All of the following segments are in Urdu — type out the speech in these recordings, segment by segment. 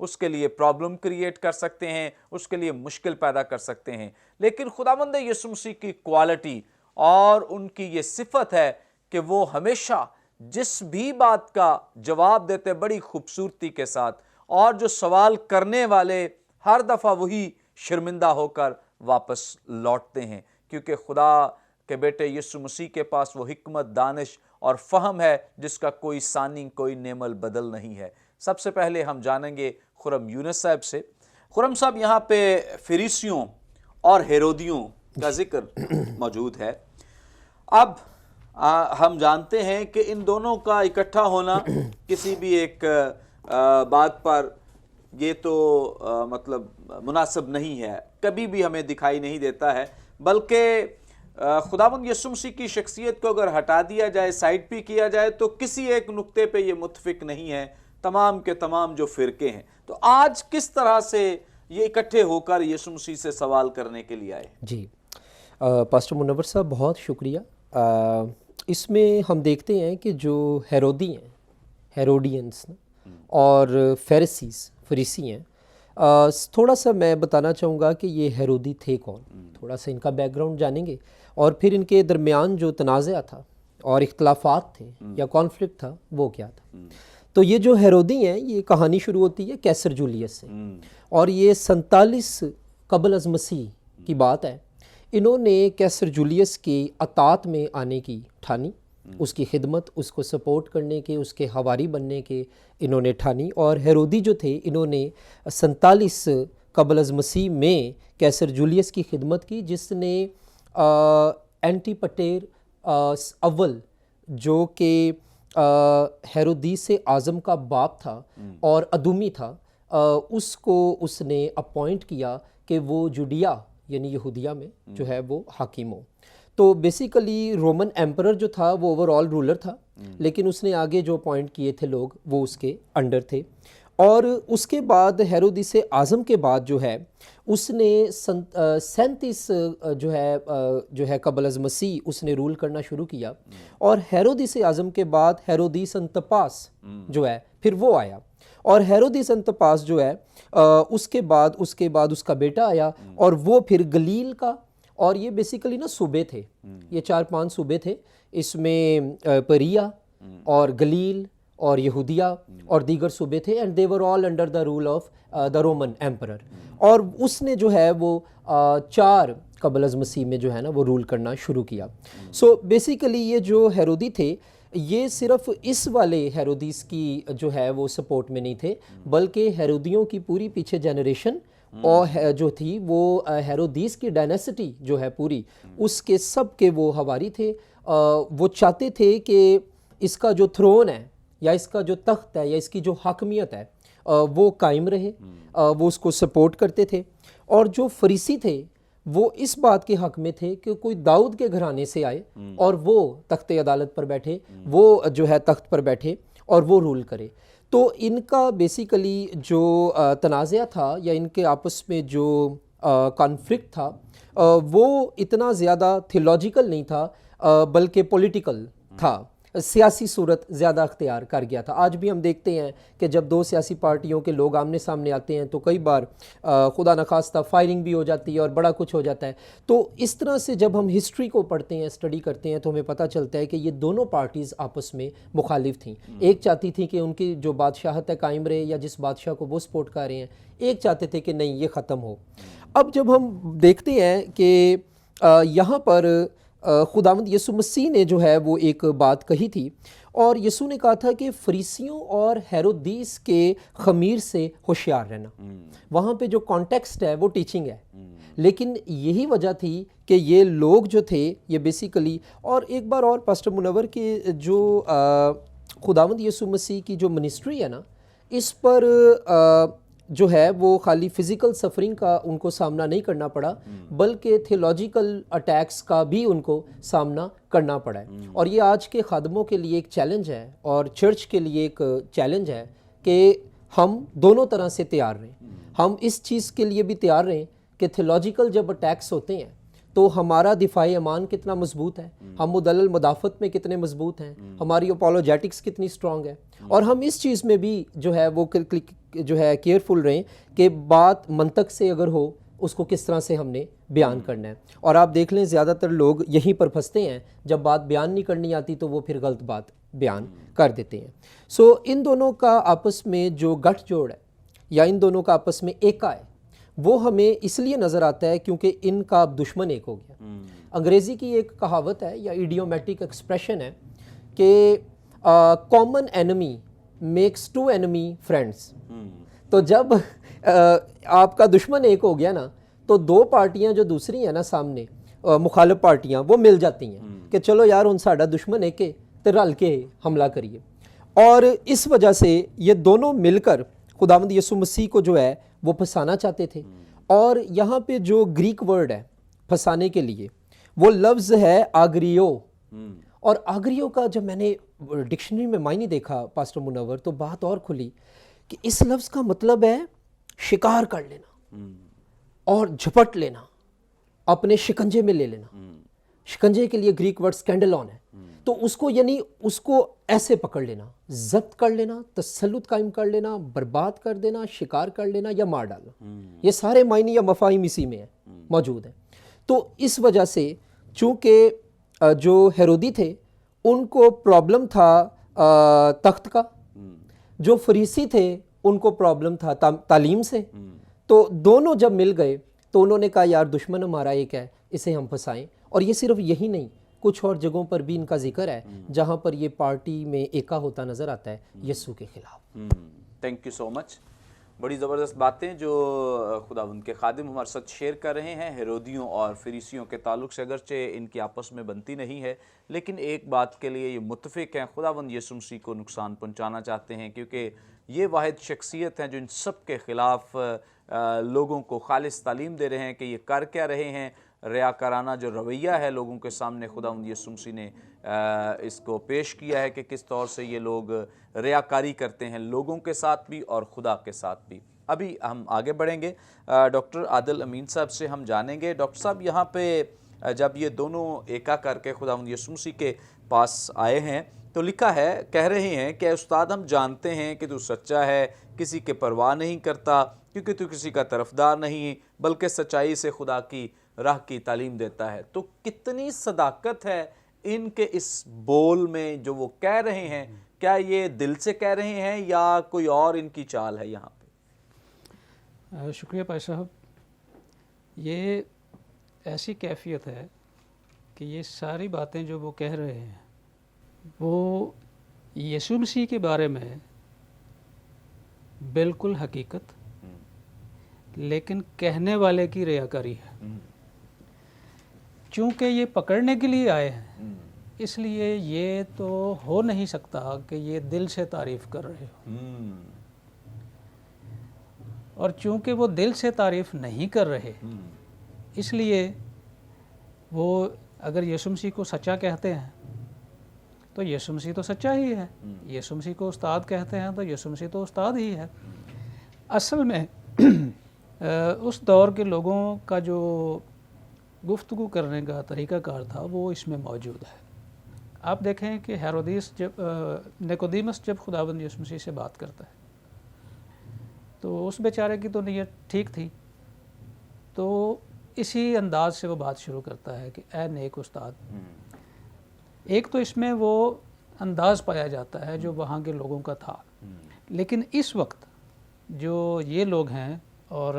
اس کے لیے پرابلم کریٹ کر سکتے ہیں، اس کے لیے مشکل پیدا کر سکتے ہیں، لیکن خداوند یسوع مسیح کی کوالٹی اور ان کی یہ صفت ہے کہ وہ ہمیشہ جس بھی بات کا جواب دیتے بڑی خوبصورتی کے ساتھ، اور جو سوال کرنے والے ہر دفعہ وہی شرمندہ ہو کر واپس لوٹتے ہیں، کیونکہ خدا کے بیٹے یسوع مسیح کے پاس وہ حکمت، دانش اور فہم ہے جس کا کوئی ثانی، کوئی نعم البدل نہیں ہے۔ سب سے پہلے ہم جانیں گے خرم یونس صاحب سے۔ خرم صاحب، یہاں پہ فریسیوں اور ہیرودیوں کا ذکر موجود ہے۔ اب ہم جانتے ہیں کہ ان دونوں کا اکٹھا ہونا کسی بھی ایک بات پر یہ تو مطلب مناسب نہیں ہے، کبھی بھی ہمیں دکھائی نہیں دیتا ہے، بلکہ خداوند یسوع مسیح کی شخصیت کو اگر ہٹا دیا جائے، سائڈ پہ کیا جائے، تو کسی ایک نقطے پہ یہ متفق نہیں ہے، تمام کے تمام جو فرقے ہیں۔ تو آج کس طرح سے یہ اکٹھے ہو کر یسوع مسیح سے سوال کرنے کے لیے آئے؟ جی پاسٹر منور صاحب، بہت شکریہ۔ اس میں ہم دیکھتے ہیں کہ جو ہیرودی ہیں، ہیروڈینس اور فریسی ہیں، تھوڑا سا میں بتانا چاہوں گا کہ یہ ہیرودی تھے کون، تھوڑا سا ان کا بیک گراؤنڈ جانیں گے، اور پھر ان کے درمیان جو تنازع تھا اور اختلافات تھے یا کانفلکٹ تھا وہ کیا تھا۔ تو یہ جو ہیرودی ہیں، یہ کہانی شروع ہوتی ہے کیسر جولیس سے، اور یہ 47 قبل از مسیح کی بات ہے۔ انہوں نے کیسر جولیس کی اطاعت میں آنے کی ٹھانی، اس کی خدمت، اس کو سپورٹ کرنے کے، اس کے حواری بننے کے انہوں نے ٹھانی، اور ہیرودی جو تھے انہوں نے 47 قبل از مسیح میں کیسر جولیس کی خدمت کی، جس نے اینٹی پٹیر اول جو کہ ہیرودیس اعظم کا باپ تھا اور ادومی تھا، اس کو اس نے اپوائنٹ کیا کہ وہ جوڈیا یعنی یہودیہ میں جو ہے وہ حاکم ہو۔ تو بیسیکلی رومن ایمپرر جو تھا وہ اوور آل رولر تھا، لیکن اس نے آگے جو اپوائنٹ کیے تھے لوگ وہ اس کے انڈر تھے۔ اور اس کے بعد ہیرودیس اعظم کے بعد جو ہے اس نے 37 جو ہے قبل از مسیح اس نے رول کرنا شروع کیا، اور ہیرودیس اعظم کے بعد ہیرودیس انتپاس جو ہے پھر وہ آیا، اور ہیرودیس انتپاس جو ہے اس کے بعد اس کا بیٹا آیا، اور وہ پھر گلیل کا، اور یہ بیسیکلی نا صوبے تھے، یہ 4-5 صوبے تھے، اس میں پریا اور گلیل اور یہودیہ اور دیگر صوبے تھے، and they were all under the rule of the Roman emperor. اور اس نے جو ہے وہ 4 قبل از مسیح میں جو ہے نا وہ رول کرنا شروع کیا۔ سو بیسیکلی یہ جو ہیرودی تھے، یہ صرف اس والے ہیرودیس کی جو ہے وہ سپورٹ میں نہیں تھے، بلکہ ہیرودیوں کی پوری پیچھے جنریشن اور جو تھی وہ ہیرودیس کی ڈائنیسٹی جو ہے پوری، اس کے سب کے وہ حواری تھے۔ وہ چاہتے تھے کہ اس کا جو تھرون ہے یا اس کا جو تخت ہے یا اس کی جو حاکمیت ہے وہ قائم رہے، وہ اس کو سپورٹ کرتے تھے۔ اور جو فریسی تھے وہ اس بات کے حق میں تھے کہ کوئی داؤد کے گھرانے سے آئے اور وہ تخت عدالت پر بیٹھے، وہ جو ہے تخت پر بیٹھے اور وہ رول کرے۔ تو ان کا بیسیکلی جو تنازع تھا یا ان کے آپس میں جو کانفلکٹ تھا وہ اتنا زیادہ تھیولوجیکل نہیں تھا، بلکہ پولیٹیکل تھا، سیاسی صورت زیادہ اختیار کر گیا تھا۔ آج بھی ہم دیکھتے ہیں کہ جب 2 سیاسی پارٹیوں کے لوگ آمنے سامنے آتے ہیں تو کئی بار خدا نخواستہ فائرنگ بھی ہو جاتی ہے اور بڑا کچھ ہو جاتا ہے۔ تو اس طرح سے جب ہم ہسٹری کو پڑھتے ہیں، اسٹڈی کرتے ہیں، تو ہمیں پتہ چلتا ہے کہ یہ دونوں پارٹیز آپس میں مخالف تھیں۔ ایک چاہتی تھی کہ ان کی جو بادشاہت ہے قائم رہے یا جس بادشاہ کو وہ سپورٹ کر رہے ہیں، ایک چاہتے تھے کہ نہیں، یہ ختم ہو۔ اب جب ہم دیکھتے ہیں کہ یہاں پر خداوند یسوع مسیح نے جو ہے وہ ایک بات کہی تھی، اور یسوع نے کہا تھا کہ فریسیوں اور ہیرودیس کے خمیر سے ہوشیار رہنا۔ وہاں پہ جو کانٹیکسٹ ہے وہ ٹیچنگ ہے، لیکن یہی وجہ تھی کہ یہ لوگ جو تھے یہ بیسیکلی، اور ایک بار اور پاسٹر منور کے جو خداوند یسوع مسیح کی جو منسٹری ہے نا، اس پر جو ہے وہ خالی فزیکل سفرنگ کا ان کو سامنا نہیں کرنا پڑا، بلکہ تھیولوجیکل اٹیکس کا بھی ان کو سامنا کرنا پڑا ہے۔ اور یہ آج کے خادموں کے لیے ایک چیلنج ہے اور چرچ کے لیے ایک چیلنج ہے کہ ہم دونوں طرح سے تیار رہیں۔ ہم اس چیز کے لیے بھی تیار رہیں کہ تھیولوجیکل جب اٹیکس ہوتے ہیں تو ہمارا دفاعی امان کتنا مضبوط ہے, ہم مدلل مدافعت میں کتنے مضبوط ہیں, ہماری اپولوجیٹکس کتنی سٹرونگ ہے, اور ہم اس چیز میں بھی جو ہے وہ جو ہے کیئرفل رہیں کہ بات منطق سے اگر ہو اس کو کس طرح سے ہم نے بیان کرنا ہے. اور آپ دیکھ لیں زیادہ تر لوگ یہیں پر پھنستے ہیں, جب بات بیان نہیں کرنی آتی تو وہ پھر غلط بات بیان کر دیتے ہیں. سو ان دونوں کا آپس میں جو گٹھ جوڑ ہے یا ان دونوں کا آپس میں ایکا ہے وہ ہمیں اس لیے نظر آتا ہے کیونکہ ان کا دشمن ایک ہو گیا. انگریزی کی ایک کہاوت ہے یا ایڈیومیٹک ایکسپریشن ہے کہ common enemy makes two enemy friends. تو جب آپ کا دشمن ایک ہو گیا نا تو دو پارٹیاں جو دوسری ہیں نا سامنے مخالف پارٹیاں وہ مل جاتی ہیں کہ چلو یار ان ساڈا دشمن ایک ہے تو رل کے حملہ کریے. اور اس وجہ سے یہ دونوں مل کر خداوند یسوع مسیح کو جو ہے وہ پھنسانا چاہتے تھے. اور یہاں پہ جو گریک ورڈ ہے پھنسانے کے لیے وہ لفظ ہے آگریو. اور آگریو کا جب میں نے ڈکشنری میں معنی دیکھا پاسٹر منور تو بات اور کھلی کہ اس لفظ کا مطلب ہے شکار کر لینا اور جھپٹ لینا, اپنے شکنجے میں لے لینا. شکنجے کے لیے گریک ورڈ اسکینڈلون ہے. تو اس کو یعنی اس کو ایسے پکڑ لینا, ضبط کر لینا, تسلط قائم کر لینا, برباد کر دینا, شکار کر لینا یا مار ڈالنا. یہ سارے معنی یا مفاہیم اسی میں موجود ہیں. تو اس وجہ سے چونکہ جو ہیرودی تھے ان کو پرابلم تھا تخت کا, جو فریسی تھے ان کو پرابلم تھا تعلیم سے. تو دونوں جب مل گئے تو انہوں نے کہا یار دشمن ہمارا ایک ہے, اسے ہم پھنسائیں. اور یہ صرف یہی نہیں, کچھ اور جگہوں پر بھی ان کا ذکر ہے جہاں پر یہ پارٹی میں ایکا ہوتا نظر آتا ہے یسوع کے خلاف. تھینک یو سو مچ. بڑی زبردست باتیں جو خداوند کے خادم ہمارے ساتھ شیئر کر رہے ہیں ہیرودیوں اور فریسیوں کے تعلق سے. اگرچہ ان کی آپس میں بنتی نہیں ہے لیکن ایک بات کے لیے یہ متفق ہیں, خداوند یسوع مسیح کو نقصان پہنچانا چاہتے ہیں کیونکہ یہ واحد شخصیت ہیں جو ان سب کے خلاف لوگوں کو خالص تعلیم دے رہے ہیں کہ یہ کر کیا رہے ہیں. ریاکارانہ جو رویہ ہے لوگوں کے سامنے خداوند یسوع مسیح نے اس کو پیش کیا ہے کہ کس طور سے یہ لوگ ریاکاری کرتے ہیں لوگوں کے ساتھ بھی اور خدا کے ساتھ بھی. ابھی ہم آگے بڑھیں گے, ڈاکٹر عادل امین صاحب سے ہم جانیں گے. ڈاکٹر صاحب یہاں پہ جب یہ دونوں ایکا کر کے خداوند یسوع مسیح کے پاس آئے ہیں تو لکھا ہے, کہہ رہے ہیں کہ اے استاد ہم جانتے ہیں کہ تو سچا ہے, کسی کے پرواہ نہیں کرتا کیونکہ تو کسی کا طرفدار نہیں بلکہ سچائی سے خدا کی راہ کی تعلیم دیتا ہے. تو کتنی صداقت ہے ان کے اس بول میں جو وہ کہہ رہے ہیں, کیا یہ دل سے کہہ رہے ہیں یا کوئی اور ان کی چال ہے یہاں پہ؟ شکریہ بھائی صاحب. یہ ایسی کیفیت ہے کہ یہ ساری باتیں جو وہ کہہ رہے ہیں وہ یسوع مسیح کے بارے میں بالکل حقیقت, لیکن کہنے والے کی ریاکاری ہے. چونکہ یہ پکڑنے کے لیے آئے ہیں اس لیے یہ تو ہو نہیں سکتا کہ یہ دل سے تعریف کر رہے ہو, اور چونکہ وہ دل سے تعریف نہیں کر رہے اس لیے وہ اگر یسوع مسیح کو سچا کہتے ہیں تو یسوع مسیح تو سچا ہی ہے, یسوع مسیح کو استاد کہتے ہیں تو یسوع مسیح تو استاد ہی ہے. اصل میں اس دور کے لوگوں کا جو گفتگو کرنے کا طریقہ کار تھا وہ اس میں موجود ہے. آپ دیکھیں کہ ہیرودیس جب نیکودیمس جب خداوند یسوع مسیح سے بات کرتا ہے تو اس بیچارے کی تو نیت ٹھیک تھی, تو اسی انداز سے وہ بات شروع کرتا ہے کہ اے نیک استاد. ایک تو اس میں وہ انداز پایا جاتا ہے جو وہاں کے لوگوں کا تھا, لیکن اس وقت جو یہ لوگ ہیں اور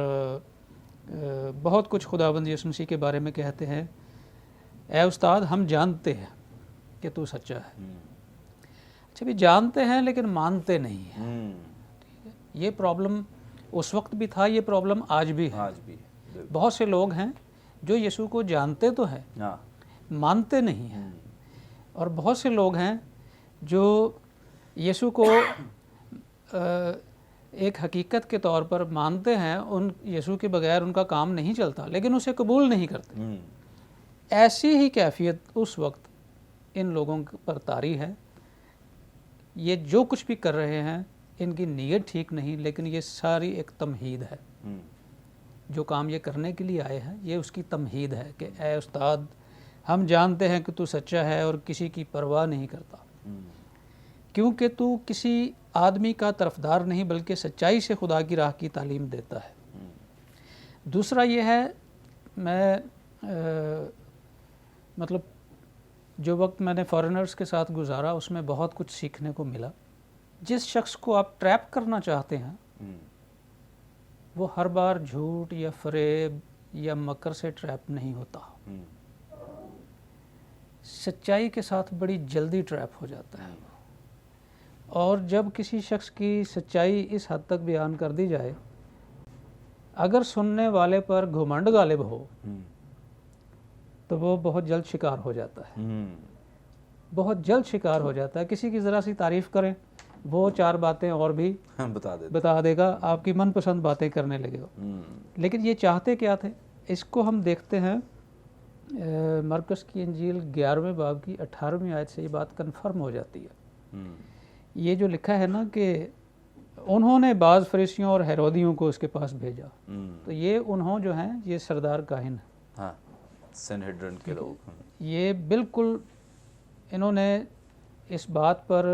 بہت کچھ خداوند یسوع مسیح کے بارے میں کہتے ہیں, اے استاد ہم جانتے ہیں کہ تو سچا ہے. اچھا بھی جانتے ہیں لیکن مانتے نہیں ہیں. یہ پرابلم اس وقت بھی تھا, یہ پرابلم آج بھی ہے. بہت سے لوگ ہیں جو یسوع کو جانتے تو ہیں مانتے نہیں ہیں, اور بہت سے لوگ ہیں جو یسوع کو ایک حقیقت کے طور پر مانتے ہیں, ان یسوع کے بغیر ان کا کام نہیں چلتا لیکن اسے قبول نہیں کرتے. ایسی ہی کیفیت اس وقت ان لوگوں پر طاری ہے. یہ جو کچھ بھی کر رہے ہیں ان کی نیت ٹھیک نہیں, لیکن یہ ساری ایک تمہید ہے. جو کام یہ کرنے کے لیے آئے ہیں یہ اس کی تمہید ہے کہ اے استاد ہم جانتے ہیں کہ تو سچا ہے اور کسی کی پرواہ نہیں کرتا، کیونکہ تو کسی آدمی کا طرفدار نہیں بلکہ سچائی سے خدا کی راہ کی تعلیم دیتا ہے۔ دوسرا یہ ہے، میں مطلب جو وقت میں نے فارنرز کے ساتھ گزارا اس میں بہت کچھ سیکھنے کو ملا۔ جس شخص کو آپ ٹریپ کرنا چاہتے ہیں وہ ہر بار جھوٹ یا فریب یا مکر سے ٹریپ نہیں ہوتا، سچائی کے ساتھ بڑی جلدی ٹریپ ہو جاتا ہے۔ اور جب کسی شخص کی سچائی اس حد تک بیان کر دی جائے، اگر سننے والے پر گھمنڈ غالب ہو تو وہ بہت جلد شکار ہو جاتا ہے، بہت جلد شکار ہو جاتا ہے۔ کسی کی ذرا سی تعریف کریں وہ 4 باتیں اور بھی بتا دے گا، آپ کی من پسند باتیں کرنے لگے گا۔ لیکن یہ چاہتے کیا تھے؟ اس کو ہم دیکھتے ہیں مرکز کی انجیل 11ویں باب کی 18ویں آیت سے یہ بات کنفرم ہو جاتی ہے۔ یہ جو لکھا ہے نا کہ انہوں نے بعض فریسیوں اور ہیرودیوں کو اس کے پاس بھیجا، تو یہ انہوں جو ہیں یہ سردار کاہن ہیں، سنہیڈرن کے لوگ۔ یہ بالکل انہوں نے اس بات پر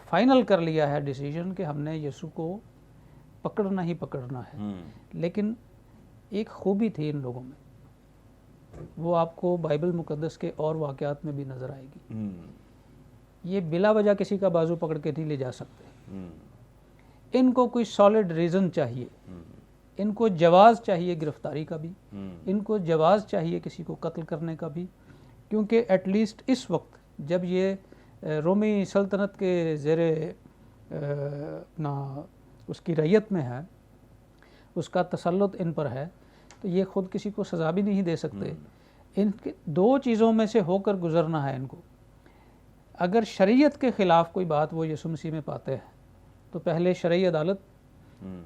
فائنل کر لیا ہے ڈیسیجن کہ ہم نے یسوع کو پکڑنا ہی پکڑنا ہے۔ لیکن ایک خوبی تھی ان لوگوں میں، وہ آپ کو بائبل مقدس کے اور واقعات میں بھی نظر آئے گی۔ یہ بلا وجہ کسی کا بازو پکڑ کے نہیں لے جا سکتے، ان کو کوئی سالڈ ریزن چاہیے، ان کو جواز چاہیے گرفتاری کا بھی، ان کو جواز چاہیے کسی کو قتل کرنے کا بھی، کیونکہ ایٹ لیسٹ اس وقت جب یہ رومی سلطنت کے زیر اپنا اس کی رعیت میں ہے، اس کا تسلط ان پر ہے، تو یہ خود کسی کو سزا بھی نہیں دے سکتے۔ ان کے 2 چیزوں میں سے ہو کر گزرنا ہے ان کو۔ اگر شریعت کے خلاف کوئی بات وہ یسوع مسیح میں پاتے ہیں تو پہلے شرعی عدالت،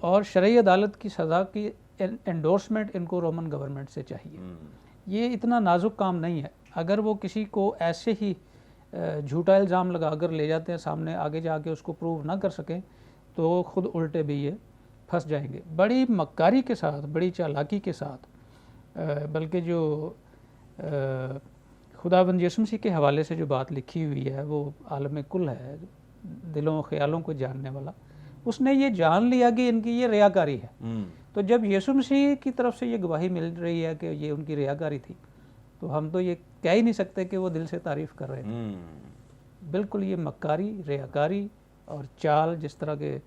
اور شرعی عدالت کی سزا کی انڈورسمنٹ ان کو رومن گورنمنٹ سے چاہیے۔ یہ اتنا نازک کام نہیں ہے۔ اگر وہ کسی کو ایسے ہی جھوٹا الزام لگا کر لے جاتے ہیں سامنے، آگے جا کے اس کو پروو نہ کر سکیں تو خود الٹے بھی یہ پھنس جائیں گے۔ بڑی مکاری کے ساتھ، بڑی چالاکی کے ساتھ، بلکہ جو خداوند یسوع مسیح کے حوالے سے جو بات لکھی ہوئی ہے وہ عالم کل ہے، دلوں و خیالوں کو جاننے والا، اس نے یہ جان لیا کہ ان کی یہ ریاکاری ہے۔ تو جب یسوع مسیح کی طرف سے یہ گواہی مل رہی ہے کہ یہ ان کی ریاکاری تھی، تو ہم تو یہ کہہ ہی نہیں سکتے کہ وہ دل سے تعریف کر رہے ہیں۔ بالکل یہ مکاری، ریاکاری اور چال جس طرح کے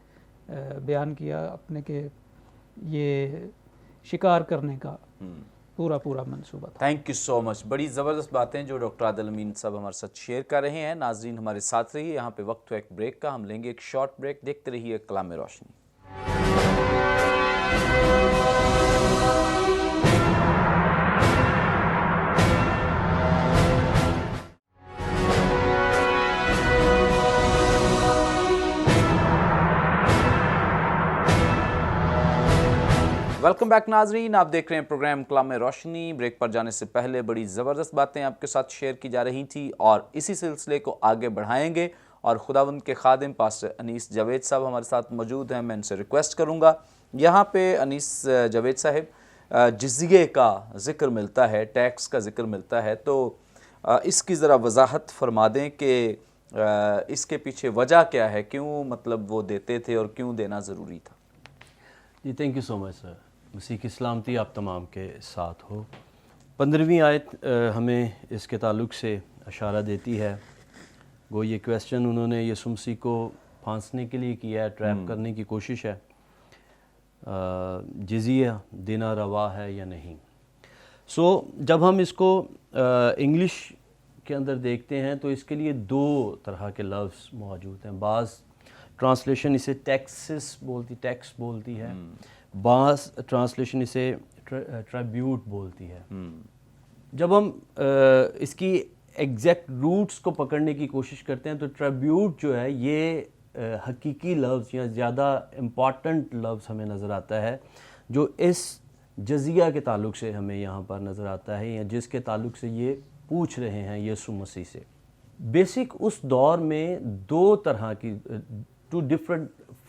بیان کیا اپنے کے یہ شکار کرنے کا پورا منصوبہ تھا۔ تھینک یو سو مچ۔ بڑی زبردست باتیں جو ڈاکٹر عادل امین صاحب ہمارے ساتھ شیئر کر رہے ہیں۔ ناظرین ہمارے ساتھ رہیے، یہاں پہ وقت ہو ایک بریک کا، ہم لیں گے ایک شارٹ بریک، دیکھتے رہیے کلام روشنی۔ ویلکم بیک ناظرین، آپ دیکھ رہے ہیں پروگرام کلام روشنی۔ بریک پر جانے سے پہلے بڑی زبردست باتیں آپ کے ساتھ شیئر کی جا رہی تھی اور اسی سلسلے کو آگے بڑھائیں گے، اور خداوند کے خادم پاسٹر انیس جاوید صاحب ہمارے ساتھ موجود ہیں۔ میں ان سے ریکویسٹ کروں گا، یہاں پہ انیس جاوید صاحب جزیے کا ذکر ملتا ہے، ٹیکس کا ذکر ملتا ہے، تو اس کی ذرا وضاحت فرما دیں کہ اس کے پیچھے وجہ کیا ہے، کیوں مطلب وہ دیتے تھے اور کیوں دینا ضروری تھا؟ جی تھینک یو سو مچ سر۔ مسیح کی سلامتی آپ تمام کے ساتھ ہو۔ 15ویں آیت ہمیں اس کے تعلق سے اشارہ دیتی ہے، وہ یہ کویسچن انہوں نے یسوع مسیح کو پھانسنے کے لیے کیا ہے، ٹریپ کرنے کی کوشش ہے، جزیہ دینا روا ہے یا نہیں۔ جب ہم اس کو انگلش کے اندر دیکھتے ہیں تو اس کے لیے 2 طرح کے لفظ موجود ہیں۔ بعض ٹرانسلیشن اسے ٹیکس بولتی ہے، بعض ٹرانسلیشن اسے ٹریبیوٹ بولتی ہے۔ جب ہم اس کی ایگزیکٹ روٹس کو پکڑنے کی کوشش کرتے ہیں تو ٹریبیوٹ جو ہے یہ حقیقی لفظ یا زیادہ امپورٹنٹ لفظ ہمیں نظر آتا ہے، جو اس جزیہ کے تعلق سے ہمیں یہاں پر نظر آتا ہے، یا جس کے تعلق سے یہ پوچھ رہے ہیں یسوع مسیح سے۔ بیسک اس دور میں 2 طرح کی 2 ڈفرینٹ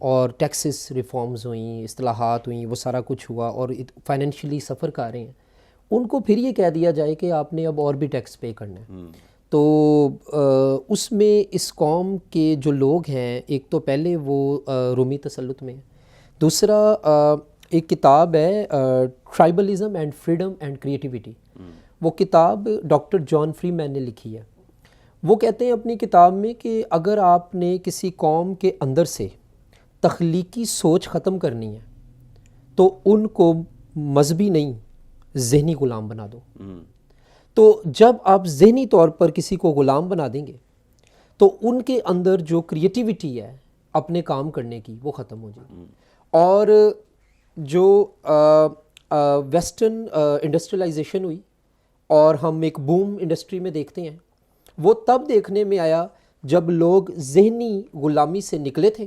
اور ٹیکسز ریفارمز ہوئیں, اصلاحات ہوئیں, وہ سارا کچھ ہوا اور فائنینشلی سفر کر رہے ہیں, ان کو پھر یہ کہہ دیا جائے کہ آپ نے اب اور بھی ٹیکس پے کرنا ہے. تو اس میں اس قوم کے جو لوگ ہیں, ایک تو پہلے وہ رومی تسلط میں ہیں, دوسرا ایک کتاب ہے ٹرائبلزم اینڈ فریڈم اینڈ کریٹیوٹی, وہ کتاب ڈاکٹر جان فری مین نے لکھی ہے. وہ کہتے ہیں اپنی کتاب میں کہ اگر آپ نے کسی قوم کے اندر سے تخلیقی سوچ ختم کرنی ہے تو ان کو مذہبی نہیں ذہنی غلام بنا دو. تو جب آپ ذہنی طور پر کسی کو غلام بنا دیں گے تو ان کے اندر جو کریٹیوٹی ہے اپنے کام کرنے کی وہ ختم ہو جائے گی. اور جو ویسٹرن انڈسٹریلائزیشن ہوئی اور ہم ایک بوم انڈسٹری میں دیکھتے ہیں, وہ تب دیکھنے میں آیا جب لوگ ذہنی غلامی سے نکلے تھے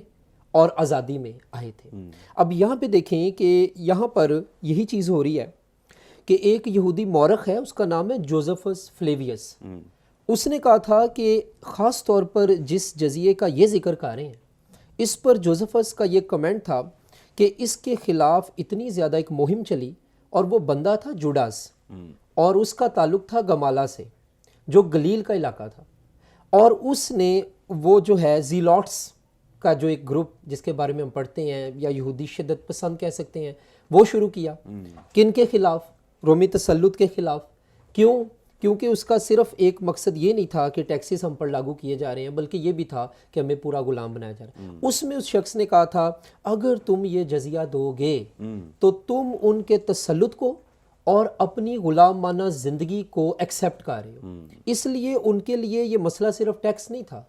اور آزادی میں آئے تھے. اب یہاں پہ دیکھیں کہ یہاں پر یہی چیز ہو رہی ہے کہ ایک یہودی مورخ ہے, اس کا نام ہے جوزفس فلیویس. اس نے کہا تھا کہ خاص طور پر جس جزیے کا یہ ذکر کر رہے ہیں, اس پر جوزفس کا یہ کمنٹ تھا کہ اس کے خلاف اتنی زیادہ ایک مہم چلی, اور وہ بندہ تھا جوڈاس, اور اس کا تعلق تھا گمالا سے جو گلیل کا علاقہ تھا, اور اس نے وہ جو ہے زیلوٹس کا جو ایک گروپ جس کے بارے میں ہم پڑھتے ہیں, یا یہودی شدت پسند کہہ سکتے ہیں, وہ شروع کیا. کن کے خلاف؟ رومی تسلط کے خلاف. کیوں؟ کیونکہ اس کا صرف ایک مقصد یہ نہیں تھا کہ ٹیکسز ہم پر لاگو کیے جا رہے ہیں, بلکہ یہ بھی تھا کہ ہمیں پورا غلام بنایا جا رہا ہے. اس میں اس شخص نے کہا تھا اگر تم یہ جزیہ دو گے تو تم ان کے تسلط کو اور اپنی غلامانہ زندگی کو ایکسیپٹ کر رہے ہو. اس لیے ان کے لیے یہ مسئلہ صرف ٹیکس نہیں تھا,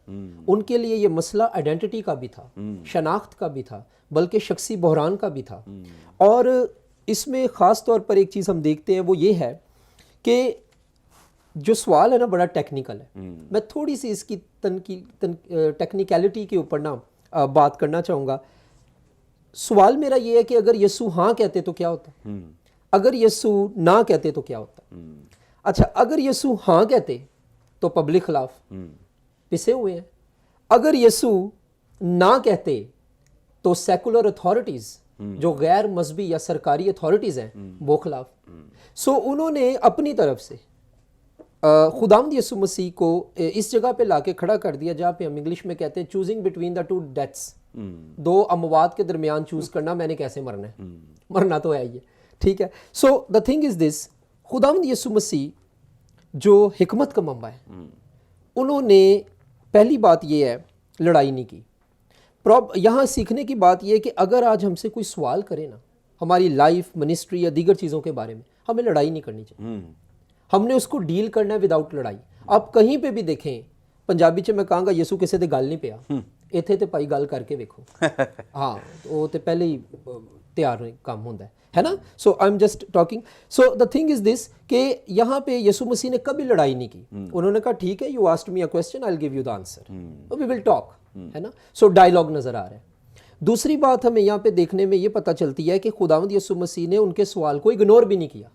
ان کے لیے یہ مسئلہ آئیڈینٹی کا بھی تھا, شناخت کا بھی تھا, بلکہ شخصی بحران کا بھی تھا. اور اس میں خاص طور پر ایک چیز ہم دیکھتے ہیں, وہ یہ ہے کہ جو سوال ہے نا بڑا ٹیکنیکل ہے. میں تھوڑی سی اس کی ٹیکنیکلٹی کے اوپر نا بات کرنا چاہوں گا. سوال میرا یہ ہے کہ اگر یسوع ہاں کہتے تو کیا ہوتا, اگر یسوع نہ کہتے تو کیا ہوتا. اچھا, اگر یسوع ہاں کہتے تو پبلک خلاف پسے ہوئے ہیں, اگر یسوع نہ کہتے تو سیکولر اتھارٹیز جو غیر مذہبی یا سرکاری اتھارٹیز ہیں وہ خلاف. سو انہوں نے اپنی طرف سے خداوند یسوع مسیح کو اس جگہ پہ لا کے کھڑا کر دیا جہاں پہ ہم انگلش میں کہتے ہیں choosing between the two deaths, دو اموات کے درمیان چوز کرنا, میں نے کیسے مرنا ہے, مرنا تو ہے ہی ہے, ٹھیک ہے. سو دا تھنگ از دس, خداوند یسوع مسیح جو حکمت کا منبع ہے, انہوں نے پہلی بات یہ ہے لڑائی نہیں کی. یہاں سیکھنے کی بات یہ ہے کہ اگر آج ہم سے کوئی سوال کرے نا ہماری لائف, منسٹری یا دیگر چیزوں کے بارے میں, ہمیں لڑائی نہیں کرنی چاہیے. ہم نے اس کو ڈیل کرنا ہے وداؤٹ لڑائی. آپ کہیں پہ بھی دیکھیں, پنجابی چ میں کہاں گا یسوع کسے تے گل نہیں پیا, ایتھے تے پائی گل کر کے ویکھو. ہاں وہ تے پہلے ہی تیار کام ہوندا ہے نا. So I am just talking. So the thing is this کہ یہاں پہ یسوع مسیح نے کبھی لڑائی نہیں کی. انہوں نے کہا ٹھیک ہے, you asked me a question, I will give you the answer, we will talk, ہے نا. سو ڈائلاگ نظر آ رہا ہے. دوسری بات ہمیں یہاں پہ دیکھنے میں یہ پتہ چلتی ہے کہ خداوند یسوع مسیح نے ان کے سوال کو اگنور بھی نہیں کیا.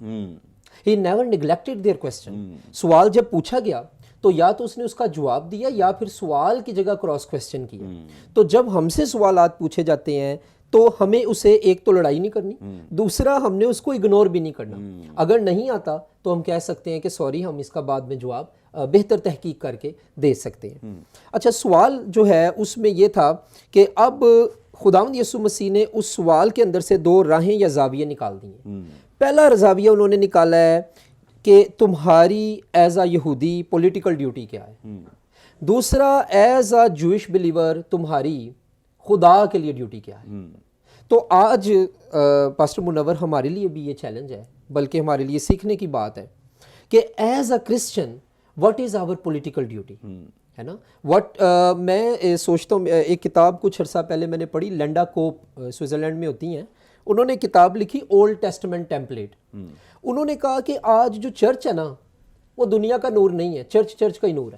He never neglected their question. سوال جب پوچھا گیا تو یا تو اس نے اس کا جواب دیا یا پھر سوال کی جگہ کراس کوسچن کیا. تو جب ہم سے سوالات پوچھے جاتے ہیں تو ہمیں اسے ایک تو لڑائی نہیں کرنی, دوسرا ہم نے اس کو اگنور بھی نہیں کرنا. اگر نہیں آتا تو ہم کہہ سکتے ہیں کہ سوری, ہم اس کا بعد میں جواب بہتر تحقیق کر کے دے سکتے ہیں. اچھا, سوال جو ہے اس میں یہ تھا کہ اب خداوند یسوع مسیح نے اس سوال کے اندر سے دو راہیں یا زاویے نکال دی ہیں. پہلا زاویہ انہوں نے نکالا ہے کہ تمہاری ایز اے یہودی پولیٹیکل ڈیوٹی کیا ہے. دوسرا ایز اے جوئش بلیور تمہاری خدا کے لیے ڈیوٹی کیا ہے. تو آج پاسٹر منور ہمارے لیے بھی یہ چیلنج ہے, بلکہ ہمارے لیے سیکھنے کی بات ہے کہ as a Christian what is our political duty, ہے نا. میں سوچتا ہوں, ایک کتاب کچھ عرصہ پہلے میں نے پڑھی, لینڈا کوپ سوئٹزرلینڈ میں ہوتی ہیں, انہوں نے کتاب لکھی اولڈ ٹیسٹمنٹ ٹیمپلیٹ. انہوں نے کہا کہ آج جو چرچ ہے نا وہ دنیا کا نور نہیں ہے, چرچ کا ہی نور ہے.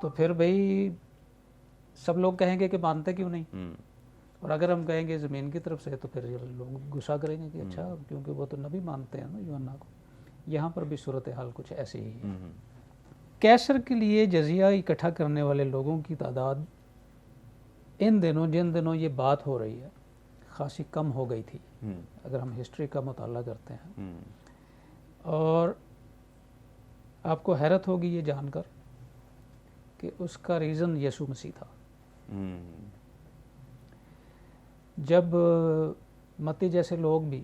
تو پھر بھائی سب لوگ کہیں گے کہ مانتے کیوں نہیں، اور اگر ہم کہیں گے زمین کی طرف سے تو پھر لوگ غصہ کریں گے کہ اچھا کیونکہ وہ تو نبی مانتے ہیں نا یوحنا کو. یہاں پر بھی صورتحال کچھ ایسی ہی ہے. کیسر کے لیے جزیہ اکٹھا کرنے والے لوگوں کی تعداد ان دنوں جن دنوں یہ بات ہو رہی ہے خاصی کم ہو گئی تھی اگر ہم ہسٹری کا مطالعہ کرتے ہیں. اور آپ کو حیرت ہوگی یہ جان کر کہ اس کا ریزن یسوع مسیح تھا. جب متی جیسے لوگ بھی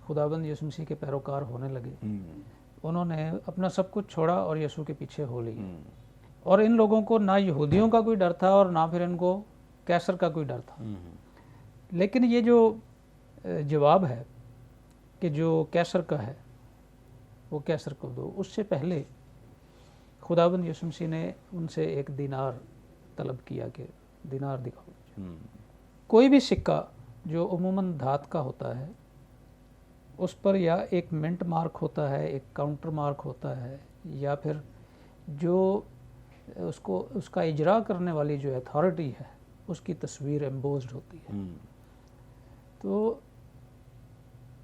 خداوند یسوع مسیح کے پیروکار ہونے لگے انہوں نے اپنا سب کچھ چھوڑا اور یسوع کے پیچھے ہو لی. اور ان لوگوں کو نہ یہودیوں کا کوئی ڈر تھا اور نہ پھر ان کو کیسر کا کوئی ڈر تھا. لیکن یہ جو جواب ہے کہ جو کیسر کا ہے وہ کیسر کو دو، اس سے پہلے خداوند یسوع مسیح نے ان سے ایک دینار طلب کیا کہ دینار دکھاؤ. کوئی بھی سکہ جو عموماً دھات کا ہوتا ہے اس پر یا ایک منٹ مارک ہوتا ہے، ایک کاؤنٹر مارک ہوتا ہے، یا پھر جو اس کا اجرا کرنے والی جو اتھارٹی ہے اس کی تصویر ایمبوزڈ ہوتی ہے. تو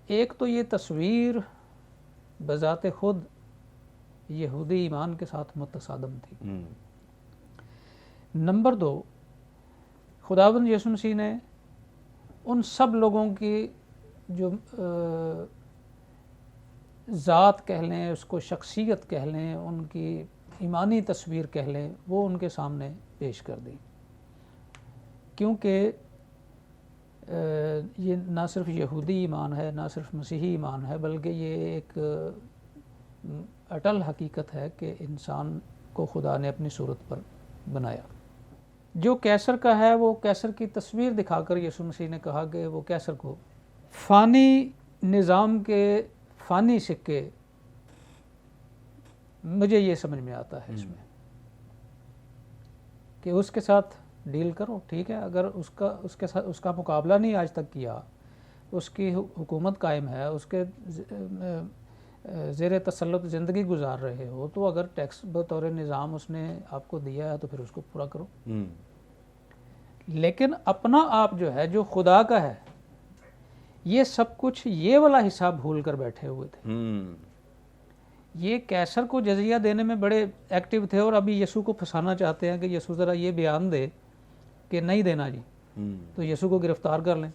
ایک تو یہ تصویر بذات خود یہودی ایمان کے ساتھ متصادم تھی. نمبر 2، خداوند یسوع مسیح نے ان سب لوگوں کی جو ذات کہہ لیں، اس کو شخصیت کہہ لیں، ان کی ایمانی تصویر کہہ لیں، وہ ان کے سامنے پیش کر دی. کیونکہ یہ نہ صرف یہودی ایمان ہے، نہ صرف مسیحی ایمان ہے، بلکہ یہ ایک اٹل حقیقت ہے کہ انسان کو خدا نے اپنی صورت پر بنایا. جو کیسر کا ہے وہ کیسر کی تصویر دکھا کر یسوع مسیح نے کہا کہ وہ کیسر کو فانی نظام کے فانی سکے، مجھے یہ سمجھ میں آتا ہے اس میں کہ اس کے ساتھ ڈیل کرو، ٹھیک ہے. اگر اس کا مقابلہ نہیں آج تک کیا، اس کی حکومت قائم ہے، اس کے زیر تسلط زندگی گزار رہے ہو، تو اگر ٹیکس بطور نظام اس نے آپ کو دیا ہے تو پھر اس کو پورا کرو. لیکن اپنا آپ جو ہے جو خدا کا ہے، یہ سب کچھ یہ والا حساب بھول کر بیٹھے ہوئے تھے. یہ کیسر کو جزیہ دینے میں بڑے ایکٹیو تھے، اور ابھی یسوع کو پھنسانا چاہتے ہیں کہ یسوع ذرا یہ بیان دے کہ نہیں دینا جی، تو یسوع کو گرفتار کر لیں.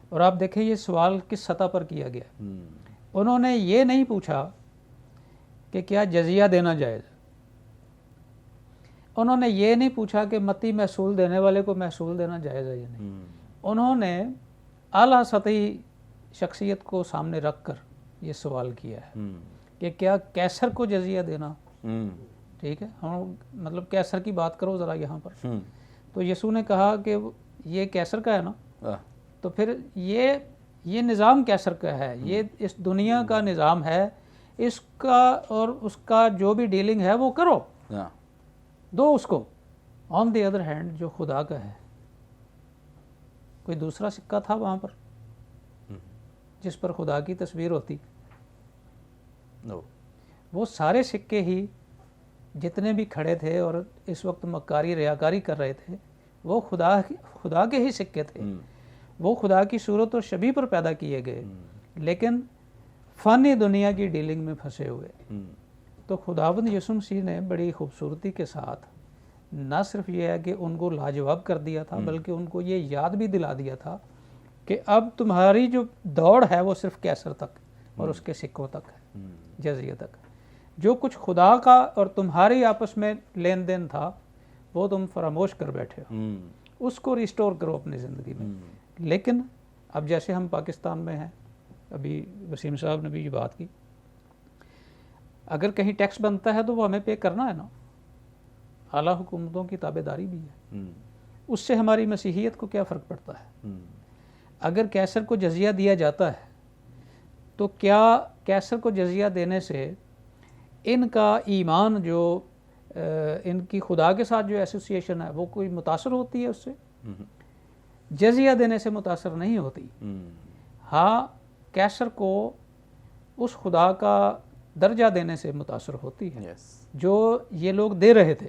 اور آپ دیکھیں یہ سوال کس سطح پر کیا گیا. انہوں نے یہ نہیں پوچھا کہ کیا جزیہ دینا جائز، انہوں نے یہ نہیں پوچھا کہ متی محصول دینے والے کو محصول دینا جائز ہے یا نہیں. انہوں نے اعلیٰ سطحی شخصیت کو سامنے رکھ کر یہ سوال کیا ہے کہ کیا کیسر کو جزیہ دینا ٹھیک ہے. ہم مطلب کیسر کی بات کرو ذرا یہاں پر. تو یسوع نے کہا کہ یہ کیسر کا ہے نا، تو پھر یہ نظام کیسر کا ہے، یہ اس دنیا کا نظام ہے، اس کا اور اس کا جو بھی ڈیلنگ ہے وہ کرو، دو اس کو. آن دی ادر ہینڈ جو خدا کا ہے، کوئی دوسرا سکہ تھا وہاں پر جس پر خدا کی تصویر ہوتی؟ وہ سارے سکے ہی جتنے بھی کھڑے تھے اور اس وقت مکاری ریاکاری کر رہے تھے وہ خدا کے ہی سکے تھے. وہ خدا کی صورت اور شبیہ پر پیدا کیے گئے، لیکن فانی دنیا کی ڈیلنگ میں پھنسے ہوئے. تو خداوند یسوع مسیح نے بڑی خوبصورتی کے ساتھ نہ صرف یہ ہے کہ ان کو لاجواب کر دیا تھا، بلکہ ان کو یہ یاد بھی دلا دیا تھا کہ اب تمہاری جو دوڑ ہے وہ صرف کیسر تک اور اس کے سکوں تک ہے، جزیہ تک. جو کچھ خدا کا اور تمہاری آپس میں لین دین تھا وہ تم فراموش کر بیٹھے ہو، اس کو ریسٹور کرو اپنی زندگی میں. لیکن اب جیسے ہم پاکستان میں ہیں، ابھی وسیم صاحب نے بھی یہ بات کی، اگر کہیں ٹیکس بنتا ہے تو وہ ہمیں پے کرنا ہے نا. اعلیٰ حکومتوں کی تابع داری بھی ہے، اس سے ہماری مسیحیت کو کیا فرق پڑتا ہے؟ اگر کیسر کو جزیہ دیا جاتا ہے تو کیا کیسر کو جزیہ دینے سے ان کا ایمان جو ان کی خدا کے ساتھ جو ایسوسیشن ہے وہ کوئی متاثر ہوتی ہے؟ اس سے جزیہ دینے سے متاثر نہیں ہوتی. ہاں کیسر کو اس خدا کا درجہ دینے سے متاثر ہوتی ہے جو یہ لوگ دے رہے تھے.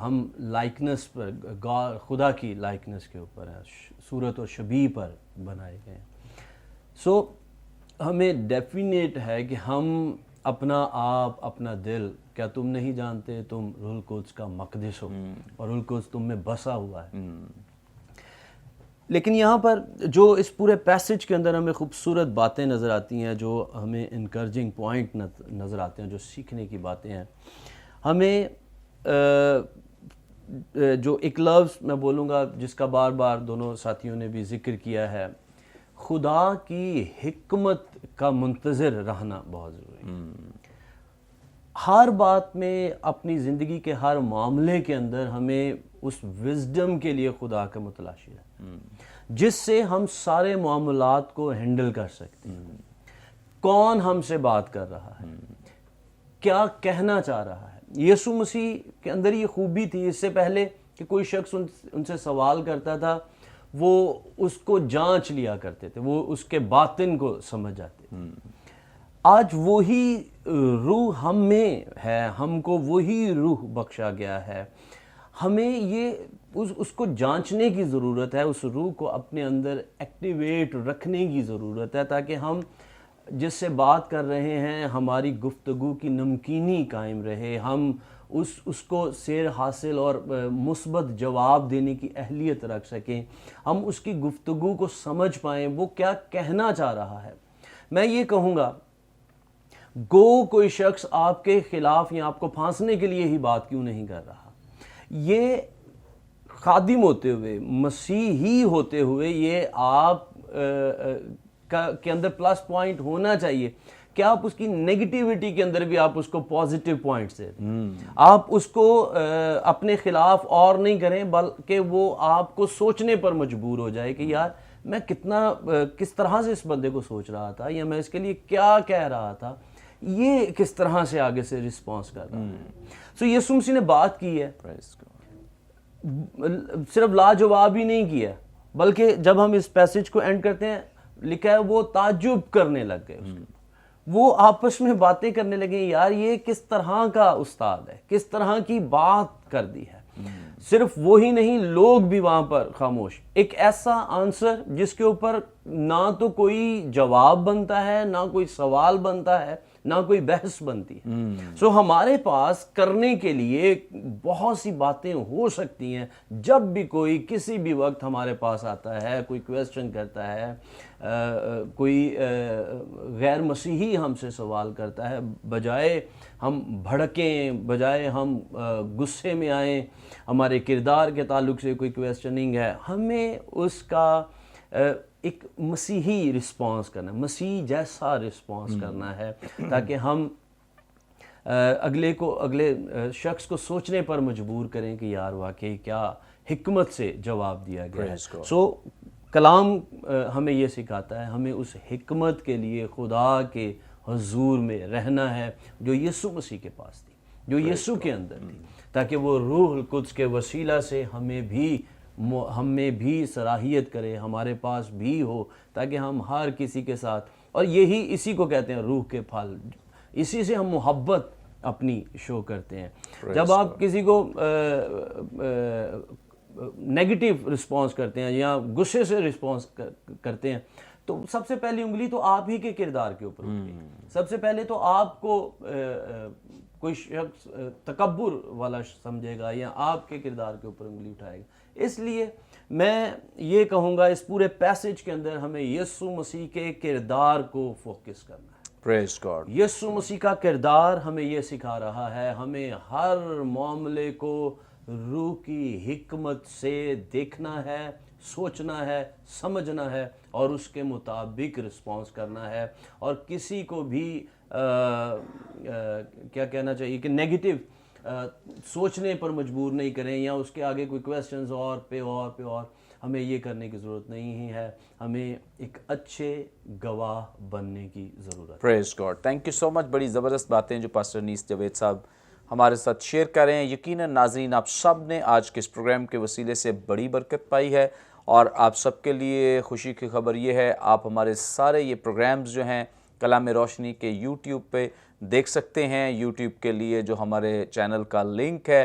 ہم لائکنس پر خدا کی لائکنس کے اوپر ہیں, صورت اور شبیہ پر بنائے گئے ہیں. سو ہمیں ڈیفینیٹ ہے کہ ہم اپنا آپ, اپنا دل, کیا تم نہیں جانتے تم روح القدس کا مقدس ہو اور روح القدس تم میں بسا ہوا ہے. لیکن یہاں پر جو اس پورے پیسج کے اندر ہمیں خوبصورت باتیں نظر آتی ہیں, جو ہمیں انکریجنگ پوائنٹ نظر آتے ہیں, جو سیکھنے کی باتیں ہیں, ہمیں جو ایک لفظ میں بولوں گا جس کا بار بار دونوں ساتھیوں نے بھی ذکر کیا ہے, خدا کی حکمت کا منتظر رہنا بہت ضروری ہے. ہر بات میں, اپنی زندگی کے ہر معاملے کے اندر ہمیں اس وزڈم کے لیے خدا کا متلاشی ہے جس سے ہم سارے معاملات کو ہینڈل کر سکتے ہیں. کون ہم سے بات کر رہا ہے, کیا کہنا چاہ رہا ہے. یسوع مسیح کے اندر یہ خوبی تھی, اس سے پہلے کہ کوئی شخص ان سے سوال کرتا تھا وہ اس کو جانچ لیا کرتے تھے, وہ اس کے باطن کو سمجھ جاتے تھے. آج وہی روح ہم میں ہے, ہم کو وہی روح بخشا گیا ہے. ہمیں یہ اس کو جانچنے کی ضرورت ہے, اس روح کو اپنے اندر ایکٹیویٹ رکھنے کی ضرورت ہے تاکہ ہم جس سے بات کر رہے ہیں ہماری گفتگو کی نمکینی قائم رہے, ہم اس کو سیر حاصل اور مثبت جواب دینے کی اہلیت رکھ سکیں, ہم اس کی گفتگو کو سمجھ پائیں وہ کیا کہنا چاہ رہا ہے. میں یہ کہوں گا, گو کوئی شخص آپ کے خلاف یا آپ کو پھانسنے کے لیے ہی بات کیوں نہیں کر رہا, یہ خادم ہوتے ہوئے, مسیحی ہوتے ہوئے یہ آپ کے اندر پلس پوائنٹ ہونا چاہیے کہ آپ اس کی نیگیٹیوٹی کے اندر بھی آپ اس کو پازیٹیو پوائنٹس دیں. آپ اس کو اپنے خلاف اور نہیں کریں بلکہ وہ آپ کو سوچنے پر مجبور ہو جائے کہ یار میں کس طرح سے اس بندے کو سوچ رہا تھا, یا میں اس کے لیے کیا کہہ رہا تھا, یہ کس طرح سے آگے سے رسپانس کر رہا ہے. سو یسوع مسیح نے بات کی ہے, صرف لاجواب ہی نہیں کیا, بلکہ جب ہم اس پیسج کو اینڈ کرتے ہیں لکھا ہے وہ تعجب کرنے لگ گئے. وہ آپس میں باتیں کرنے لگے, یار یہ کس طرح کا استاد ہے, کس طرح کی بات کر دی ہے. صرف وہی نہیں, لوگ بھی وہاں پر خاموش. ایک ایسا آنسر جس کے اوپر نہ تو کوئی جواب بنتا ہے, نہ کوئی سوال بنتا ہے, نہ کوئی بحث بنتی ہے. سو ہمارے پاس کرنے کے لیے بہت سی باتیں ہو سکتی ہیں. جب بھی کوئی کسی بھی وقت ہمارے پاس آتا ہے, کوئی کویسچن کرتا ہے, کوئی غیر مسیحی ہم سے سوال کرتا ہے, بجائے ہم بھڑکیں, بجائے ہم غصے میں آئیں, ہمارے کردار کے تعلق سے کوئی کویسچننگ ہے, ہمیں اس کا ایک مسیحی رسپانس کرنا ہے, مسیح جیسا رسپانس کرنا ہے, تاکہ ہم اگلے شخص کو سوچنے پر مجبور کریں کہ یار واقعی کیا حکمت سے جواب دیا گیا ہے. سو کلام ہمیں یہ سکھاتا ہے, ہمیں اس حکمت کے لیے خدا کے حضور میں رہنا ہے جو یسوع مسیح کے پاس تھی, جو یسوع کے اندر تھی, تاکہ وہ روح القدس کے وسیلہ سے ہمیں بھی صلاحیت کرے, ہمارے پاس بھی ہو, تاکہ ہم ہر کسی کے ساتھ, اور اسی کو کہتے ہیں روح کے پھل, اسی سے ہم محبت اپنی شو کرتے ہیں. جب آپ کسی کو نیگیٹو رسپانس کرتے ہیں یا غصے سے رسپانس کرتے ہیں تو سب سے پہلی انگلی تو آپ ہی کے کردار کے اوپر اٹھے گی. سب سے پہلے تو آپ کو کوئی شخص تکبر والا سمجھے گا یا آپ کے کردار کے اوپر انگلی اٹھائے گا. اس لیے میں یہ کہوں گا اس پورے پیسج کے اندر ہمیں یسوع مسیح کے کردار کو فوکس کرنا ہے. پریز گاڈ. یسوع مسیح کا کردار ہمیں یہ سکھا رہا ہے, ہمیں ہر معاملے کو روح کی حکمت سے دیکھنا ہے, سوچنا ہے, سمجھنا ہے اور اس کے مطابق رسپانس کرنا ہے, اور کسی کو بھی کیا کہنا چاہیے کہ نیگیٹو سوچنے پر مجبور نہیں کریں, یا اس کے آگے کوئی کویسچنز اور پہ اور ہمیں یہ کرنے کی ضرورت نہیں ہے. ہمیں ایک اچھے گواہ بننے کی ضرورت ہے. پریز گاڈ. تھینک یو سو مچ. بڑی زبردست باتیں جو پاسٹر انیس جاوید صاحب ہمارے ساتھ شیئر کر رہے ہیں. یقیناً ناظرین آپ سب نے آج کے اس پروگرام کے وسیلے سے بڑی برکت پائی ہے, اور آپ سب کے لیے خوشی کی خبر یہ ہے آپ ہمارے سارے یہ پروگرامز جو ہیں کلام روشنی کے یوٹیوب پہ دیکھ سکتے ہیں. یوٹیوب کے لیے جو ہمارے چینل کا لنک ہے